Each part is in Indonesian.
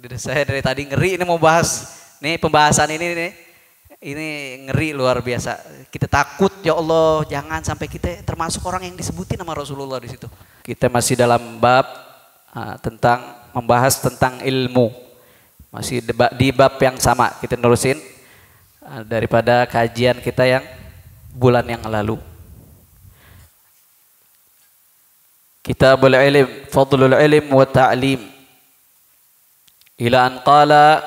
Saya dari tadi ngeri ini mau bahas nih pembahasan ini nih. Ini ngeri luar biasa. Kita takut ya Allah, jangan sampai kita termasuk orang yang disebutin nama Rasulullah di situ. Kita masih dalam bab tentang membahas tentang ilmu. Masih di bab yang sama. Kita nerusin daripada kajian kita yang bulan yang lalu. Kitabul Ilm, Fadlul Ilm wa Ta'lim. Ila an qala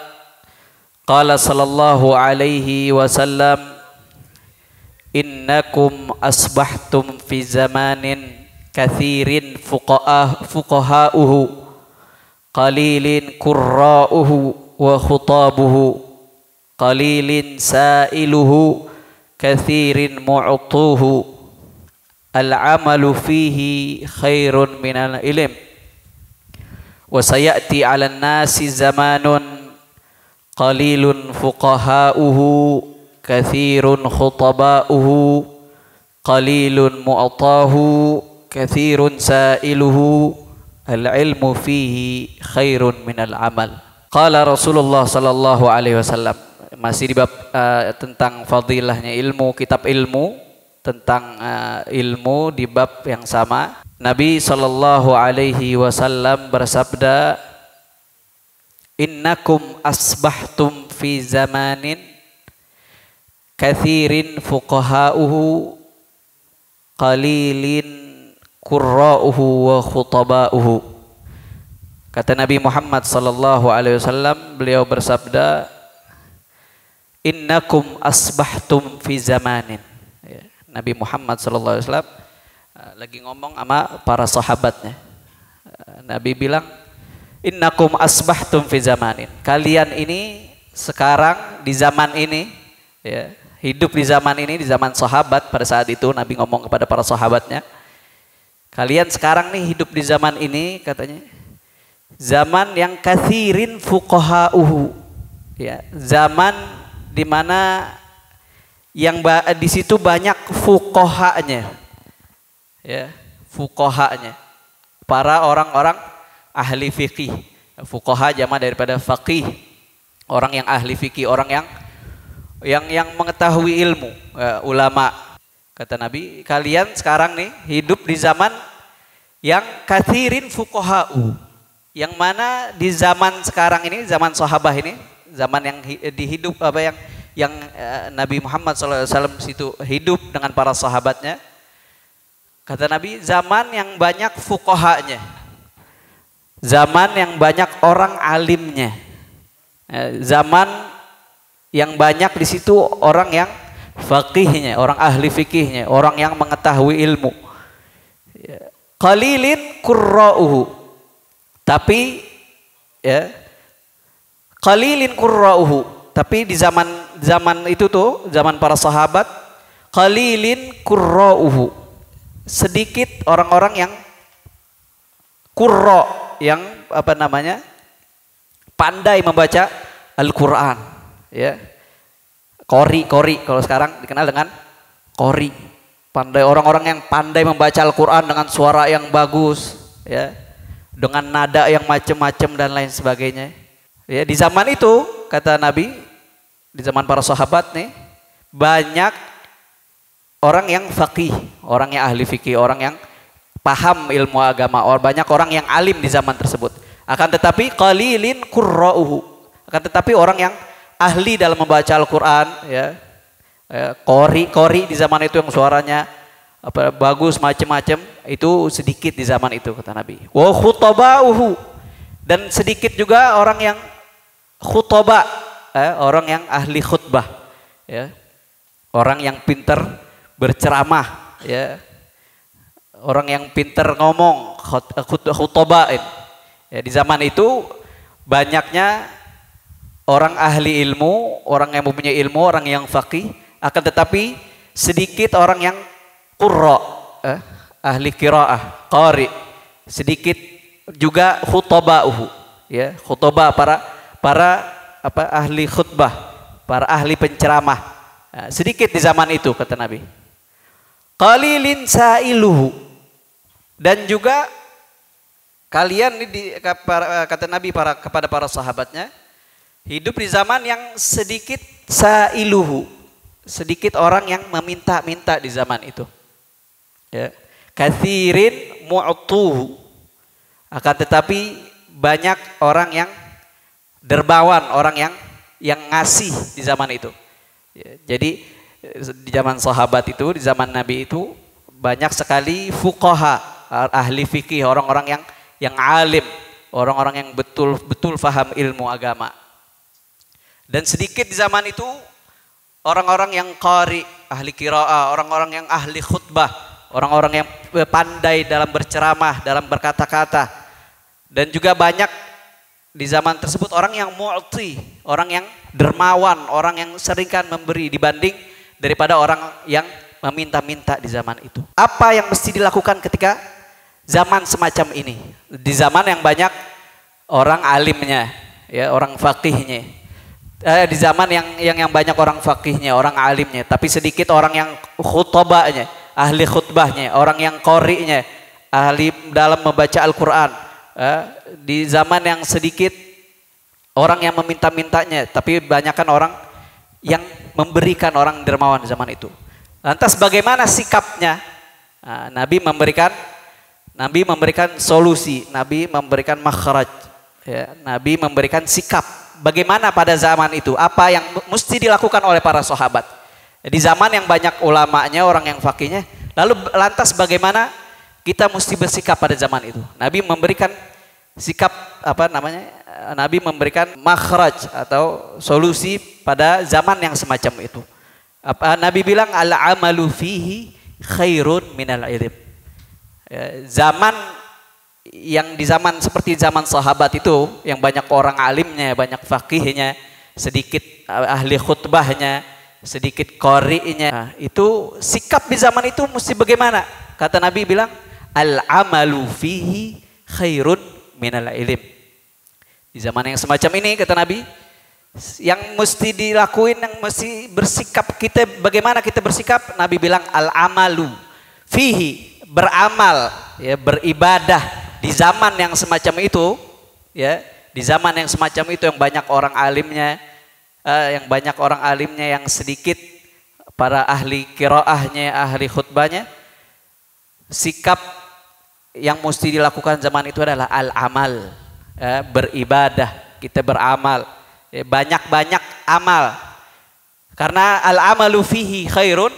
sallallahu alaihi wasallam, innakum asbahtum fi zamanin kathirin fuqaha'uhu qalilin qurra'uhu wa khutabuhu qalilin sa'iluhu kathirin mu'tuhu al-amalu fihi khairun minal ilm wa sayati 'alan nasi zamanun qalilun fuqaha'uhu kathirun khutaba'uhu qalilun mu'tahu kathirun sa'iluhu al-ilmu fihi khairun minal amal. Qala Rasulullah sallallahu alaihi wasallam, masih di bab tentang fadilahnya ilmu, kitab ilmu tentang ilmu di bab yang sama. Nabi sallallahu alaihi wasallam bersabda, innakum asbahtum fi zamanin kathirin fuqaha'uhu qalilin qurra'uhu wa khutaba'uhu. Kata Nabi Muhammad sallallahu alaihi wasallam, beliau bersabda, innakum asbahtum fi zamanin. Nabi Muhammad sallallahu alaihi wasallam lagi ngomong sama para sahabatnya. Nabi bilang, innakum asbahtum fi zamanin. Kalian ini sekarang di zaman ini, ya, hidup di zaman ini, di zaman sahabat pada saat itu Nabi ngomong kepada para sahabatnya. Kalian sekarang nih hidup di zaman ini, katanya, zaman yang kathirin fuqaha'uhu, ya, zaman di mana yang di situ banyak fuqahanya, ya, fuqahanya, para orang-orang ahli fikih. Fuqaha jama daripada faqih, orang yang ahli fikih, orang yang mengetahui ilmu, ulama. Kata Nabi, kalian sekarang nih hidup di zaman yang kathirin fuqaha'u, yang mana di zaman sekarang ini, zaman sahabah ini, zaman yang dihidup yang Nabi Muhammad SAW situ hidup dengan para sahabatnya. Kata Nabi, zaman yang banyak fuqahanya, zaman yang banyak orang alimnya, zaman yang banyak di situ orang yang faqihnya, orang ahli fikihnya, orang yang mengetahui ilmu. Qalilin qurra'uhu, tapi ya, qalilin qurra'uhu, tapi di zaman itu tuh, zaman para sahabat, qalilin qurra'uhu, sedikit orang-orang yang qurra, yang apa namanya, pandai membaca Al-Quran, ya, qori kalau sekarang dikenal dengan qori, pandai, orang-orang yang pandai membaca Al-Quran dengan suara yang bagus, ya, dengan nada yang macam-macam dan lain sebagainya. Ya, di zaman itu kata Nabi, di zaman para sahabat nih, banyak orang yang faqih, orang yang ahli fikih, orang yang paham ilmu agama, banyak orang yang alim di zaman tersebut. Akan tetapi qalilin qurra'uhu, akan tetapi orang yang ahli dalam membaca Al-Quran, ya, qori di zaman itu yang suaranya bagus macam-macam, itu sedikit di zaman itu kata Nabi. Wa khutaba'uhu, dan sedikit juga orang yang khutaba, orang yang ahli khutbah, ya, orang yang pintar berceramah, ya, orang yang pintar ngomong, khutbah. Ya, di zaman itu banyaknya orang ahli ilmu, orang yang mempunyai ilmu, orang yang faqih, akan tetapi sedikit orang yang qurra, ahli qiraah, qari, sedikit juga khutaba'uhu, ya, khutbah, para ahli khutbah, para ahli penceramah, sedikit di zaman itu kata Nabi. Qalilin sa'iluhu, dan juga kalian ini kata Nabi kepada para sahabatnya, hidup di zaman yang sedikit sailuhu, sedikit orang yang meminta-minta di zaman itu. Ya. Katsirin mu'tuhu. Akan tetapi banyak orang yang dermawan, orang yang ngasih di zaman itu. Ya, jadi di zaman sahabat itu, di zaman Nabi itu banyak sekali fuqaha, ahli fikih, orang-orang yang alim, orang-orang yang betul-betul faham ilmu agama. Dan sedikit di zaman itu orang-orang yang qari, ahli qiraah, orang-orang yang ahli khutbah, orang-orang yang pandai dalam berceramah, dalam berkata-kata. Dan juga banyak di zaman tersebut orang yang mu'ti, orang yang dermawan, orang yang seringkan memberi dibanding daripada orang yang meminta-minta di zaman itu. Apa yang mesti dilakukan ketika zaman semacam ini? Di zaman yang banyak orang alimnya, ya, orang faqihnya. Di zaman yang banyak orang faqihnya, orang alimnya, tapi sedikit orang yang khutbahnya, ahli khutbahnya, orang yang qari'nya, ahli dalam membaca Al-Quran. Di zaman yang sedikit orang yang meminta-mintanya, tapi banyakkan orang yang memberikan, orang dermawan di zaman itu. Lantas bagaimana sikapnya? Nabi memberikan solusi, Nabi memberikan makhraj, ya, Nabi memberikan sikap. Bagaimana pada zaman itu? Apa yang mesti dilakukan oleh para sahabat? Di zaman yang banyak ulamanya, orang yang faqihnya. Lalu lantas bagaimana kita mesti bersikap pada zaman itu? Nabi memberikan sikap, Nabi memberikan makhraj atau solusi pada zaman yang semacam itu. Nabi bilang al-amalu fihi khairun minal ilm. Zaman yang di zaman seperti zaman sahabat itu, yang banyak orang alimnya, banyak faqihnya, sedikit ahli khutbahnya, sedikit qari'nya, itu sikap di zaman itu mesti bagaimana? Kata Nabi bilang al-amalu fihi khairun minal ilm. Di zaman yang semacam ini, kata Nabi, yang mesti dilakuin, yang mesti bersikap kita, bagaimana kita bersikap? Nabi bilang al-amalu fihi, beramal, ya, beribadah di zaman yang semacam itu, ya, di zaman yang semacam itu yang banyak orang alimnya, yang sedikit para ahli qiraahnya, ahli khutbahnya. Sikap yang mesti dilakukan zaman itu adalah al-amal, ya, beribadah, kita beramal, ya, banyak-banyak amal. Karena al-amalu fihi khairun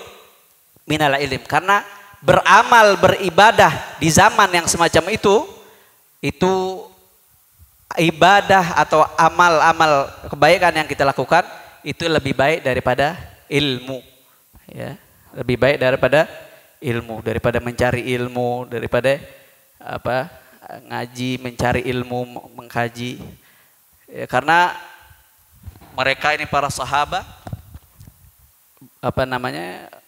minal ilm. Karena beramal, beribadah di zaman yang semacam itu ibadah atau amal-amal kebaikan yang kita lakukan itu lebih baik daripada ilmu, ya, lebih baik daripada ilmu, daripada mencari ilmu, daripada ngaji, mencari ilmu, mengkaji, ya, karena mereka ini para sahabat,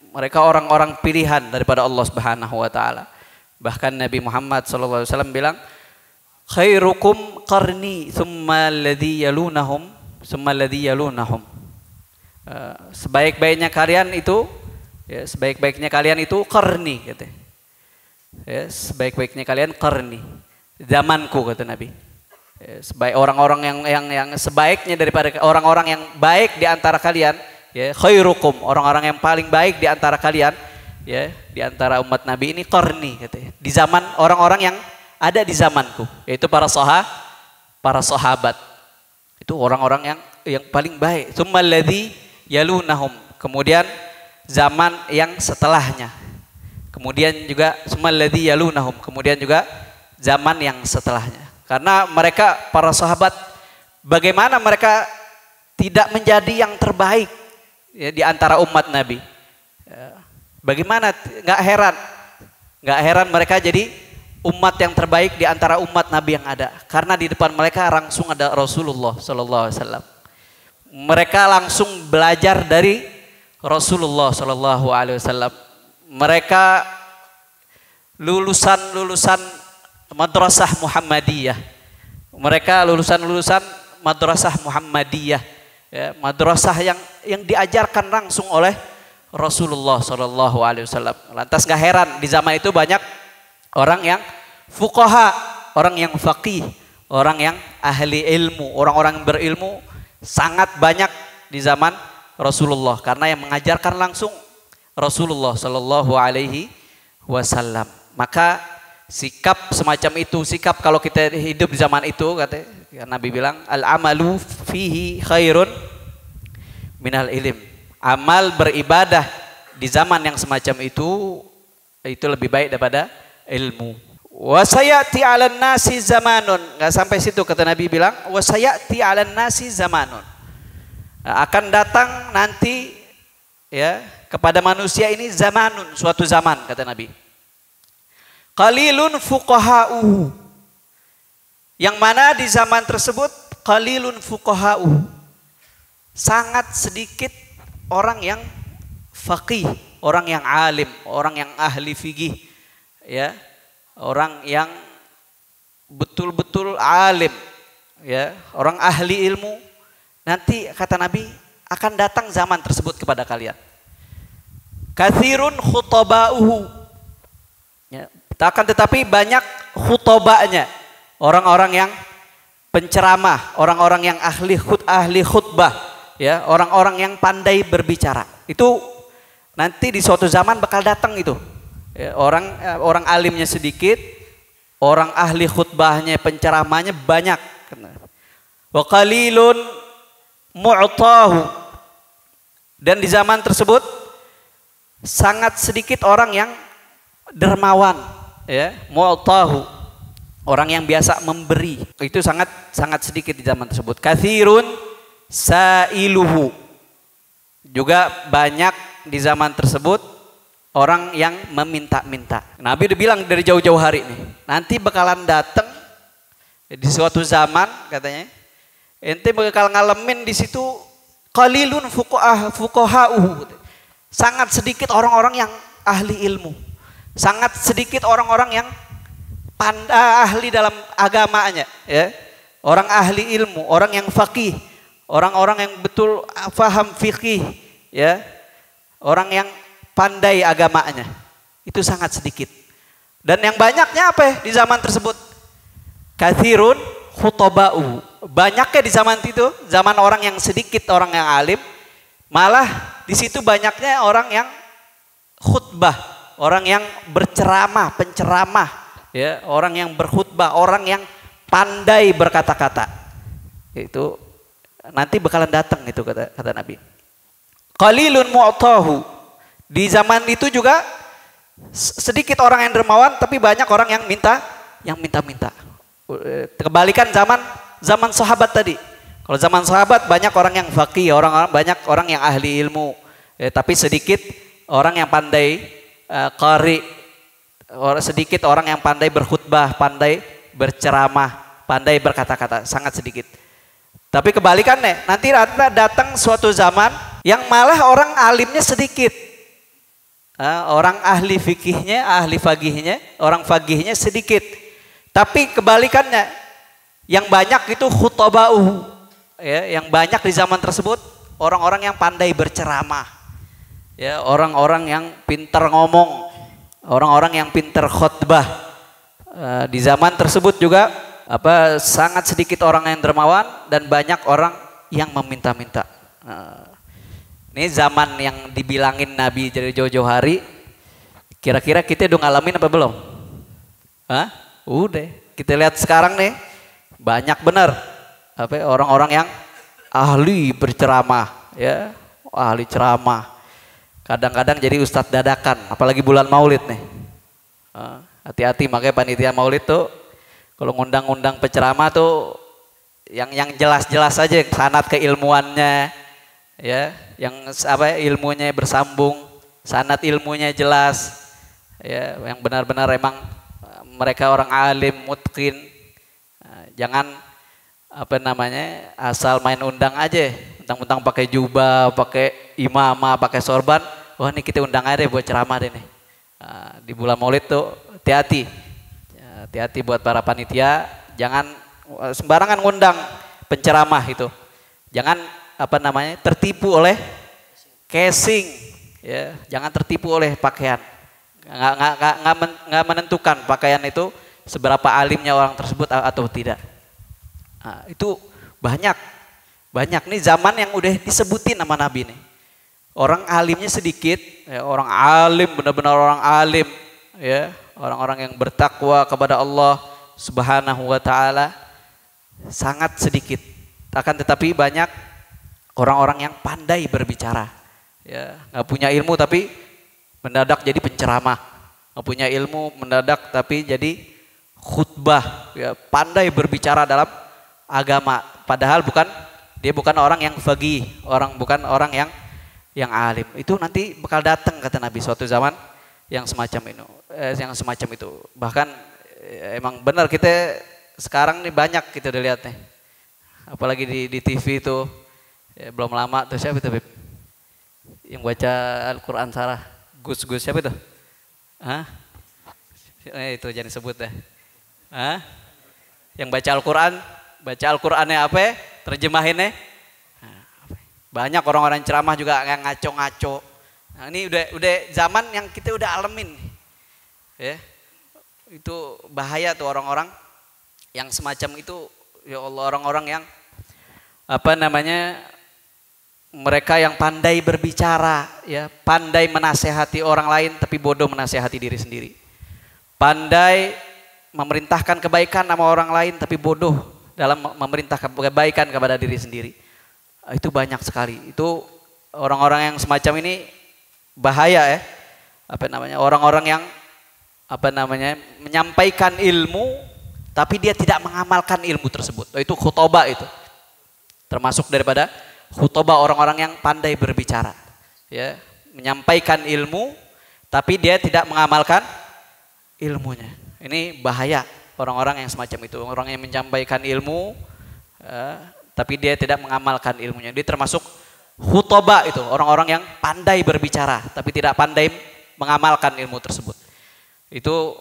mereka orang-orang pilihan daripada Allah Subhanahu wa taala. Bahkan Nabi Muhammad sallallahu alaihi wasallam bilang, khairukum qarni tsumma alladhi yalunahum tsumma alladhi yalunahum. Sebaik-baiknya kalian itu, ya, sebaik-baiknya kalian itu qarni, kata. Ya, sebaik-baiknya kalian qarni, zamanku, kata Nabi. Ya, sebaik orang-orang yang sebaiknya daripada orang-orang yang baik di antara kalian, ya, khairukum, orang-orang yang paling baik di antara kalian, ya, di antara umat Nabi ini qarni, kata. Di zaman orang-orang yang ada di zamanku, yaitu para sahabat. Itu orang-orang yang paling baik. Tsummal ladzi yalunahum, kemudian zaman yang setelahnya. Kemudian juga tsummal ladzi yalunahum, kemudian juga zaman yang setelahnya. Karena mereka para sahabat, bagaimana mereka tidak menjadi yang terbaik, ya, di antara umat Nabi. Bagaimana, nggak heran mereka jadi umat yang terbaik di antara umat Nabi yang ada, karena di depan mereka langsung ada Rasulullah Sallallahu Alaihi Wasallam. Mereka langsung belajar dari Rasulullah Sallallahu Alaihi Wasallam. Mereka lulusan madrasah Muhammadiyah. Mereka lulusan madrasah Muhammadiyah, ya, madrasah yang diajarkan langsung oleh Rasulullah Sallallahu Alaihi Wasallam. Lantas nggak heran di zaman itu banyak orang yang fuqaha, orang yang faqih, orang yang ahli ilmu, orang-orang yang berilmu sangat banyak di zaman Rasulullah karena yang mengajarkan langsung Rasulullah Shallallahu Alaihi Wasallam. Maka sikap semacam itu, sikap kalau kita hidup di zaman itu, kata Nabi bilang, al amalu fihi khairun minal ilim. Amal beribadah di zaman yang semacam itu lebih baik daripada ilmu. Wasayati 'alan nasi zamanun. Enggak sampai situ kata Nabi bilang, wasayati 'alan nasi zamanun. Akan datang nanti ya kepada manusia ini zamanun, suatu zaman kata Nabi. Qalilun fuqaha'uhu. Yang mana di zaman tersebut qalilun fuqaha'uhu. Sangat sedikit orang yang faqih, orang yang alim, orang yang ahli fikih, ya, orang yang betul-betul alim, ya, orang ahli ilmu. Nanti kata Nabi akan datang zaman tersebut kepada kalian. Katsirun khutaba'uhu, ya, akan tetapi banyak khutobanya, orang-orang yang penceramah, orang-orang yang ahli khutbah, ya, orang-orang yang pandai berbicara. Itu nanti di suatu zaman bakal datang itu. Ya, orang alimnya sedikit, orang ahli khutbahnya, penceramahnya banyak. Wa qalilun mu'tahu. Dan di zaman tersebut sangat sedikit orang yang dermawan, ya, mu'tahu, orang yang biasa memberi. Itu sangat sedikit di zaman tersebut. Katsirun sailuhu. Juga banyak di zaman tersebut orang yang meminta-minta. Nabi udah bilang dari jauh-jauh hari nih, nanti bakalan datang di suatu zaman katanya, ente bakal ngalamin di situ qalilun fuqaha'uhu. Sangat sedikit orang-orang yang ahli ilmu. Sangat sedikit orang-orang yang ahli dalam agamanya, ya. Orang ahli ilmu, orang yang faqih, orang-orang yang betul faham fikih, ya. Orang yang pandai agamanya. Itu sangat sedikit. Dan yang banyaknya apa di zaman tersebut? Katsirun khutaba'u. Banyaknya di zaman itu, zaman orang yang sedikit, orang yang alim, malah di situ banyaknya orang yang khutbah, orang yang berceramah, penceramah, ya, orang yang berkhutbah, orang yang pandai berkata-kata. Itu nanti bakalan datang itu kata Nabi. Qalilun mu'tahu. Di zaman itu juga sedikit orang yang dermawan, tapi banyak orang yang minta-minta. Kebalikan zaman sahabat tadi. Kalau zaman sahabat banyak orang yang faqih, banyak orang yang ahli ilmu, tapi sedikit orang yang pandai qari, sedikit orang yang pandai berkhutbah, pandai berceramah, pandai berkata-kata, sangat sedikit. Tapi kebalikannya, nanti datang suatu zaman yang malah orang alimnya sedikit, orang ahli fikihnya, ahli fagihnya, orang fagihnya sedikit. Tapi kebalikannya, yang banyak itu khutaba'uhu, ya, yang banyak di zaman tersebut orang-orang yang pandai berceramah, ya, orang-orang yang pintar ngomong, orang-orang yang pintar khutbah. Di zaman tersebut juga sangat sedikit orang yang dermawan dan banyak orang yang meminta-minta. Ini zaman yang dibilangin Nabi dari jauh-jauh hari. Kira-kira kita udah ngalamin apa belum? Hah? Udah. Kita lihat sekarang nih, banyak benar orang-orang yang ahli berceramah, ya, ahli ceramah. Kadang-kadang jadi ustadz dadakan, apalagi bulan Maulid nih. Hati-hati, makanya panitia Maulid tuh kalau ngundang-undang penceramah tuh yang jelas-jelas aja sanad keilmuannya, ya, yang ilmunya bersambung, sanad ilmunya jelas, ya, yang benar-benar emang mereka orang alim, mutqin. Jangan asal main undang aja, mentang-mentang pakai jubah, pakai imamah, pakai sorban. Wah, ini kita undang aja deh buat ceramah deh nih. Di bulan Maulid tuh hati-hati buat para panitia, jangan sembarangan ngundang penceramah itu. Jangan tertipu oleh casing, ya, jangan tertipu oleh pakaian. Nggak menentukan pakaian itu seberapa alimnya orang tersebut atau tidak. Nah, itu banyak nih zaman yang udah disebutin sama Nabi nih. Orang alimnya sedikit, ya, orang alim benar-benar orang alim, ya, orang-orang yang bertakwa kepada Allah Subhanahu wa taala sangat sedikit. Akan tetapi banyak orang-orang yang pandai berbicara. Ya, nggak punya ilmu tapi mendadak jadi penceramah. Nggak punya ilmu mendadak tapi jadi khutbah, ya, pandai berbicara dalam agama. Padahal dia bukan orang yang faqih, bukan orang yang alim. Itu nanti bakal datang kata Nabi suatu zaman yang semacam itu. Bahkan emang benar kita sekarang nih banyak kita udah lihat nih. Apalagi di TV itu ya, belum lama tuh siapa itu Beb? Yang baca Al-Qur'an Sarah. Gus siapa itu? Hah? Itu jangan sebut deh. Hah? Yang baca Al-Qur'annya apa? Terjemahinnya? Banyak orang-orang ceramah juga yang ngaco-ngaco. Nah, ini udah zaman yang kita udah alamin. Ya. Itu bahaya tuh orang-orang yang semacam itu, ya Allah, orang-orang yang mereka yang pandai berbicara, ya, pandai menasehati orang lain tapi bodoh menasehati diri sendiri. Pandai memerintahkan kebaikan sama orang lain tapi bodoh dalam memerintahkan kebaikan kepada diri sendiri. Itu banyak sekali. Itu orang-orang yang semacam ini bahaya, ya. Orang-orang yang menyampaikan ilmu tapi dia tidak mengamalkan ilmu tersebut. Itu khutbah itu. Termasuk daripada khutbah orang-orang yang pandai berbicara. Ya, menyampaikan ilmu tapi dia tidak mengamalkan ilmunya. Ini bahaya orang-orang yang semacam itu. Orang yang menyampaikan ilmu tapi dia tidak mengamalkan ilmunya. Dia termasuk khutbah itu, orang-orang yang pandai berbicara tapi tidak pandai mengamalkan ilmu tersebut. Itu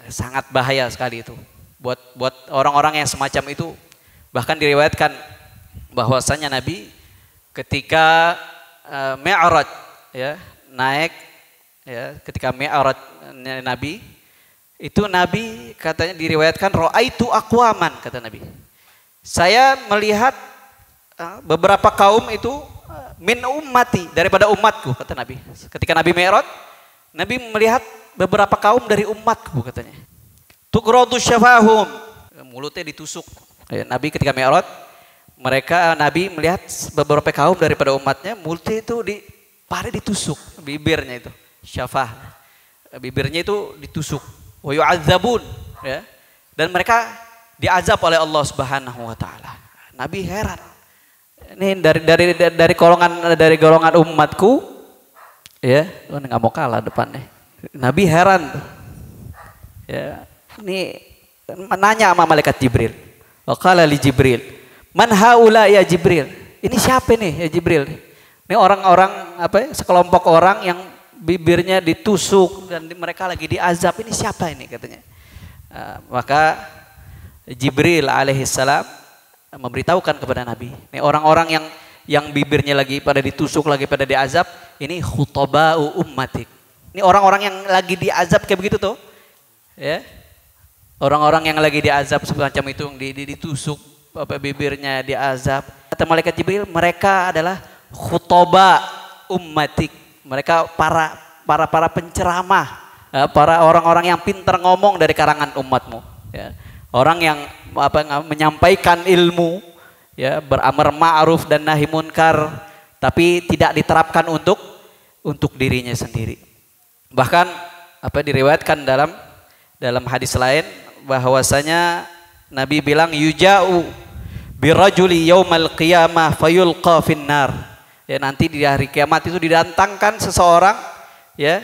sangat bahaya sekali itu. Buat orang-orang yang semacam itu. Bahkan diriwayatkan bahwasanya Nabi ketika Mi'raj, ya, naik, ya, ketika Mi'raj Nabi itu Nabi katanya diriwayatkan ra'aitu aqwaman, kata Nabi. Saya melihat beberapa kaum itu min ummati, daripada umatku, kata Nabi. Ketika Nabi Mi'raj, Nabi melihat beberapa kaum dari umatku, katanya. Tuqradu syafahum, mulutnya ditusuk. Nabi ketika Mi'raj, Nabi melihat beberapa kaum daripada umatnya, mulutnya itu ditusuk, bibirnya itu, syafah. Bibirnya itu ditusuk. Wa yu'adzabun, ya. Dan mereka diazab oleh Allah Subhanahu wa taala. Nabi heran. Ini dari golongan umatku, ya, enggak mau kalah depannya. Nabi heran. Ya, ini menanya sama malaikat Jibril. Wa qala li Jibril, "Man haula ya Jibril?" Ini siapa nih ya Jibril? Ini orang-orang sekelompok orang yang bibirnya ditusuk dan mereka lagi diazab. Ini siapa ini, katanya. Maka Jibril alaihissalam memberitahukan kepada Nabi, ini orang-orang yang bibirnya lagi pada ditusuk, lagi pada diazab, ini khutba'u ummatik. Ini orang-orang yang lagi diazab kayak begitu tuh, ya. Orang-orang yang lagi diazab semacam itu, ditusuk, bibirnya diazab. Kata malaikat Jibril, mereka adalah khutba ummatik. Mereka para penceramah, para orang-orang yang pintar ngomong dari karangan umatmu, ya. Orang yang menyampaikan ilmu, ya, beramar ma'ruf dan nahi munkar, tapi tidak diterapkan untuk dirinya sendiri. Bahkan diriwayatkan dalam hadis lain bahwasanya Nabi bilang yuja'u birajuli yaumal qiyamah fayulqa finnar. Ya, nanti di hari kiamat itu didatangkan seseorang, ya,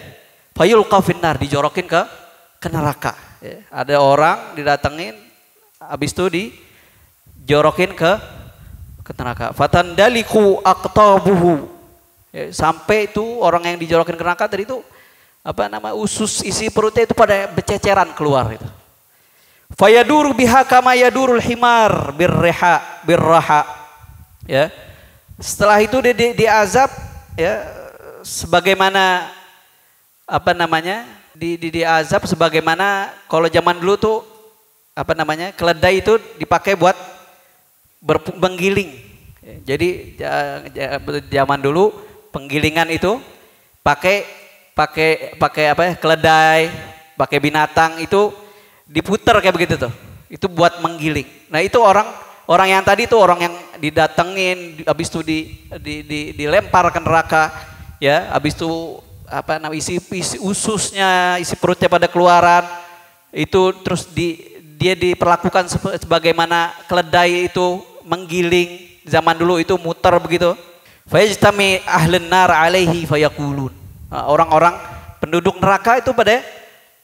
fayulqa finnar, dijorokin ke neraka. Ya, ada orang didatengin, habis itu dijorokin ke neraka. Fatandaliku aqtabuhu, ya, sampai itu orang yang dijorokin ke neraka tadi itu usus isi perutnya itu pada bececeran keluar itu. Fayaduru biha kama yadurul himar birraha. Ya. Setelah itu diazab, ya, sebagaimana diazab sebagaimana kalau zaman dulu tuh apa namanya, keledai itu dipakai buat menggiling. Jadi zaman dulu penggilingan itu pakai apa ya, keledai, pakai binatang itu diputer kayak begitu tuh. Itu buat menggiling. Nah itu orang yang tadi itu orang yang didatengin, habis itu dilempar ke neraka, ya, habis itu apa namanya, isi ususnya, isi perutnya pada keluaran, itu terus dia diperlakukan sebagaimana keledai itu menggiling zaman dulu itu muter begitu. Fayajtami ahlun nar alaihi fayaqulun. Orang-orang penduduk neraka itu pada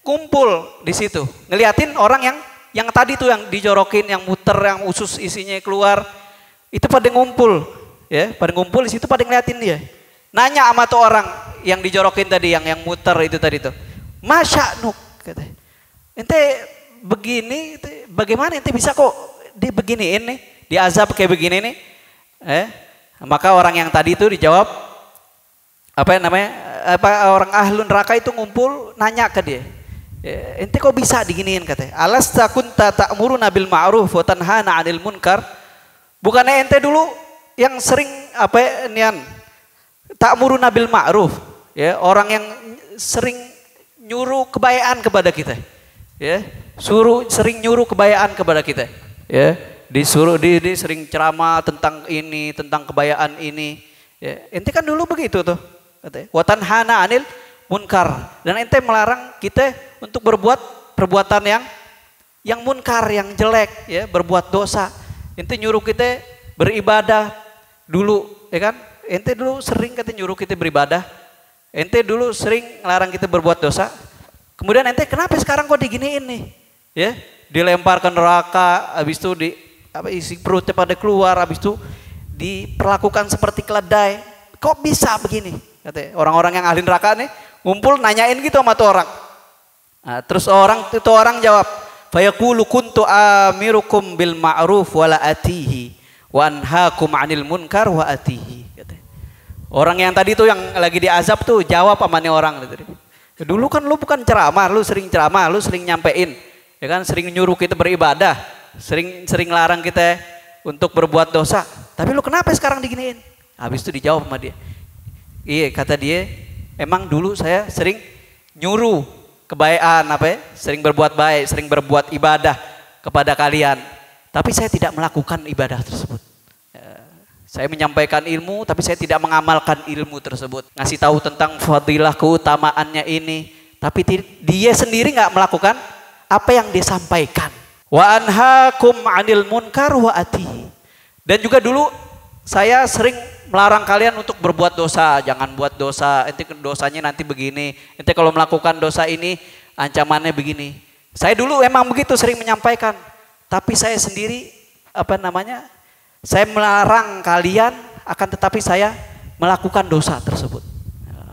kumpul di situ, ngeliatin orang yang tadi tuh yang dijorokin, yang muter, yang usus isinya keluar, itu pada ngumpul, ya, pada ngumpul di situ pada ngeliatin dia. Nanya sama tuh orang yang dijorokin tadi, yang muter itu tadi tuh, Masya'nuk, kata, ente begini, bagaimana ente bisa kok dibeginiin nih, diazab kayak begini nih? Maka orang yang tadi itu dijawab, apa namanya, orang ahlun neraka itu ngumpul nanya ke dia. Ente kok bisa diginiin, katanya. Alasta kunta ta'muruna bil ma'ruf wa tanhana 'anil munkar? Bukannya ente dulu yang sering apa ya, nian ta'muruna bil ma'ruf, ya, orang yang sering nyuruh kebaikan kepada kita. Ya, sering nyuruh kebaikan kepada kita. Ya, disuruh sering ceramah tentang ini, tentang kebaikan ini. Ya, ente kan dulu begitu tuh, katanya. Wa tanhana 'anil munkar, dan ente melarang kita untuk berbuat perbuatan yang munkar, yang jelek, ya, berbuat dosa. Ente nyuruh kita beribadah dulu, ya kan? Ente dulu sering kata nyuruh kita beribadah. Ente dulu sering melarang kita berbuat dosa. Kemudian ente kenapa sekarang kok diginiin nih? Ya, dilempar ke neraka, habis itu isi perutnya pada keluar, habis itu diperlakukan seperti keledai. Kok bisa begini? Katanya orang-orang yang ahli neraka nih ngumpul nanyain gitu sama tuh orang. Nah, terus orang jawab, fayaqulu kuntu amirukum bil ma'ruf wala atihi wa anhaakum 'anil munkar wa atihi. Katanya. Orang yang tadi tuh yang lagi diazab tuh jawab sama nih orang gitu. Dulu kan lu bukan ceramah, lu sering nyampein, ya kan, sering nyuruh kita beribadah, sering larang kita untuk berbuat dosa. Tapi lu kenapa sekarang diginiin? Habis itu dijawab sama dia. Iya, kata dia, emang dulu saya sering nyuruh kebaikan, sering berbuat baik, sering berbuat ibadah kepada kalian, tapi saya tidak melakukan ibadah tersebut. Saya menyampaikan ilmu, tapi saya tidak mengamalkan ilmu tersebut. Ngasih tahu tentang fadilah, keutamaannya ini, tapi dia sendiri nggak melakukan apa yang dia sampaikan. Wa anhaakum 'anil munkar wa atihi. Dan juga dulu saya sering melarang kalian untuk berbuat dosa, jangan buat dosa, ente dosanya nanti begini, ente kalau melakukan dosa ini ancamannya begini. Saya dulu emang begitu sering menyampaikan, tapi saya sendiri saya melarang kalian, akan tetapi saya melakukan dosa tersebut.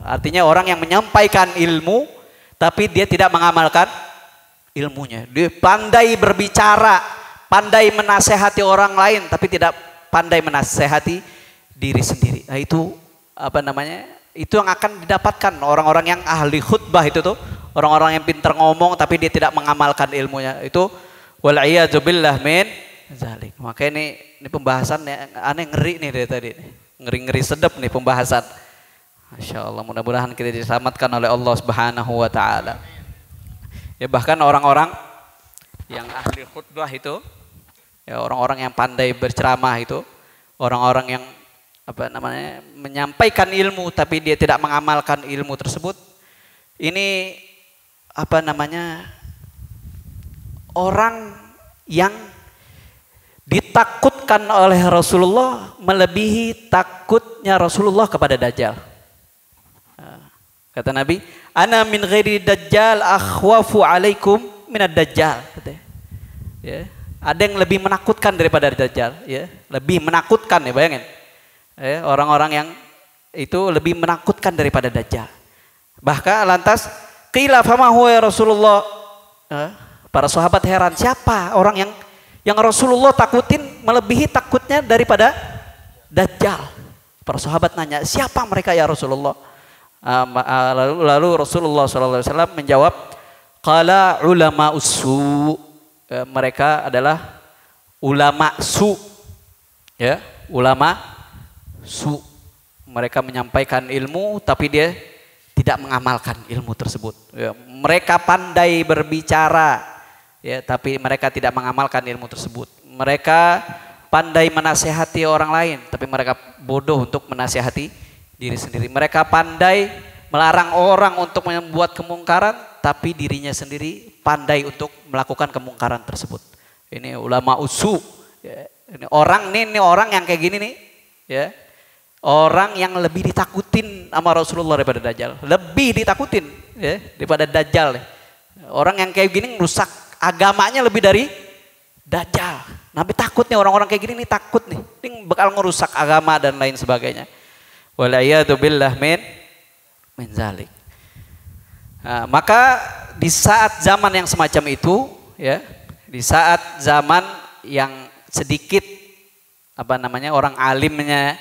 Artinya orang yang menyampaikan ilmu tapi dia tidak mengamalkan ilmunya. Dia pandai berbicara, pandai menasehati orang lain tapi tidak pandai menasehati diri sendiri. Nah itu itu yang akan didapatkan orang-orang yang ahli khutbah itu tuh, orang-orang yang pintar ngomong tapi dia tidak mengamalkan ilmunya. Itu wal iyadzu billah min zalik. Maka ini pembahasan yang aneh, ngeri nih dari tadi. Ngeri-ngeri sedap nih pembahasan. Masya Allah, mudah-mudahan kita diselamatkan oleh Allah Subhanahu wa taala. Ya, bahkan orang-orang yang ahli khutbah itu, ya, orang-orang yang pandai berceramah itu, orang-orang yang menyampaikan ilmu tapi dia tidak mengamalkan ilmu tersebut, ini orang yang ditakutkan oleh Rasulullah melebihi takutnya Rasulullah kepada Dajjal. Kata Nabi, ana min ghairi Dajjal akhwafu alaikum minad Dajjal. Ya, ada yang lebih menakutkan daripada Dajjal, ya, lebih menakutkan, ya, bayangin. Ya, orang-orang yang itu lebih menakutkan daripada Dajjal. Bahkan lantas qila fama huwa ya Rasulullah. Para sahabat heran, siapa orang yang Rasulullah takutin melebihi takutnya daripada Dajjal? Para sahabat nanya, siapa mereka ya Rasulullah? Lalu Rasulullah SAW menjawab, qala ulama usu, mereka adalah ulama su, ya, ulama su. Mereka menyampaikan ilmu tapi dia tidak mengamalkan ilmu tersebut. Ya, mereka pandai berbicara, ya, tapi mereka tidak mengamalkan ilmu tersebut. Mereka pandai menasihati orang lain, tapi mereka bodoh untuk menasihati diri sendiri. Mereka pandai melarang orang untuk membuat kemungkaran, tapi dirinya sendiri pandai untuk melakukan kemungkaran tersebut. Ini ulama usu. Ya, ini orang yang kayak gini nih, ya, orang yang lebih ditakutin sama Rasulullah daripada Dajjal, lebih ditakutin, ya, daripada Dajjal. Orang yang kayak gini rusak agamanya lebih dari Dajjal. Nabi takut nih, orang-orang kayak gini nih takut nih, ini bakal ngerusak agama dan lain sebagainya. Waliyadu billah min zalik. Nah, maka di saat zaman yang semacam itu, ya, di saat zaman yang sedikit orang alimnya,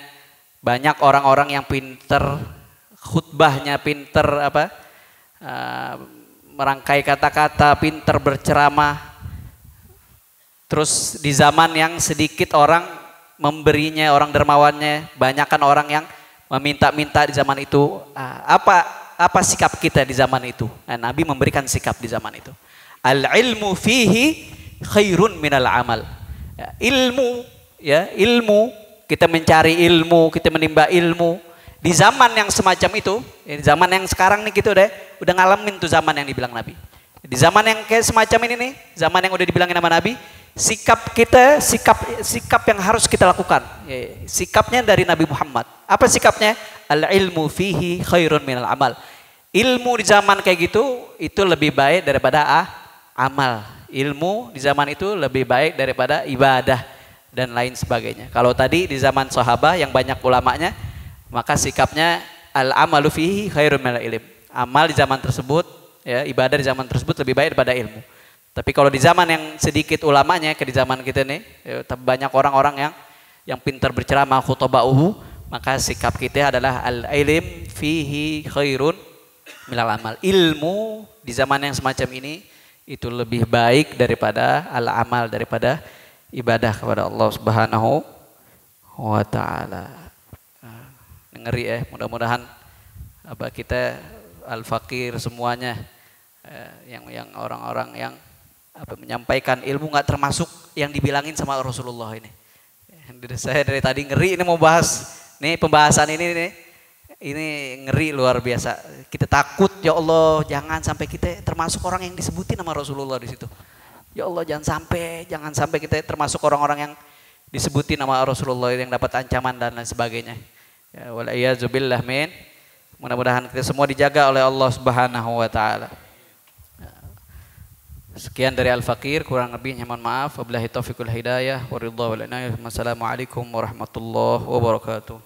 banyak orang-orang yang pinter khutbahnya, pinter merangkai kata-kata, pinter berceramah. Terus di zaman yang sedikit orang memberinya, orang dermawannya, banyakkan orang yang meminta-minta di zaman itu. Apa sikap kita di zaman itu? Nah, Nabi memberikan sikap di zaman itu. Al-ilmu fihi khairun minal amal. Ya, ilmu, kita mencari ilmu, kita menimba ilmu di zaman yang semacam itu, ya, di zaman yang sekarang nih, kita udah ngalamin tuh zaman yang dibilang Nabi. Di zaman yang kayak semacam ini nih, zaman yang udah dibilangin sama Nabi, sikap kita, sikap yang harus kita lakukan, ya, sikapnya dari Nabi Muhammad. Apa sikapnya? Al-ilmu fihi khairun minal amal. Ilmu di zaman kayak gitu itu lebih baik daripada amal. Ilmu di zaman itu lebih baik daripada ibadah dan lain sebagainya. Kalau tadi di zaman sahabat yang banyak ulamanya, maka sikapnya al-amalu fihi khairun minal ilm. Amal di zaman tersebut, ya, ibadah di zaman tersebut lebih baik daripada ilmu. Tapi kalau di zaman yang sedikit ulamanya, kayak di zaman kita nih, ya, banyak orang-orang yang pintar berceramah, khutba'uhu, maka sikap kita adalah al-ilm fihi khairun minal amal. Ilmu di zaman yang semacam ini itu lebih baik daripada al-amal, daripada ibadah kepada Allah Subhanahu wa taala. Ngeri ya, mudah-mudahan kita al-fakir semuanya, yang orang-orang yang menyampaikan ilmu nggak termasuk yang dibilangin sama Rasulullah ini. Saya dari tadi ngeri ini mau bahas nih, pembahasan ini ngeri luar biasa. Kita takut, ya Allah, jangan sampai kita termasuk orang yang disebutin sama Rasulullah di situ. Ya Allah, jangan sampai kita termasuk orang-orang yang disebutin sama Rasulullah yang dapat ancaman dan lain sebagainya. Ya, waliyadzubillah min. Mudah-mudahan kita semua dijaga oleh Allah Subhanahu wa taala. Sekian dari Al-Fakir, kurang lebihnya mohon maaf. Wabillahi taufiq wal hidayah, waridha wal inayah. Wassalamualaikum warahmatullahi wabarakatuh.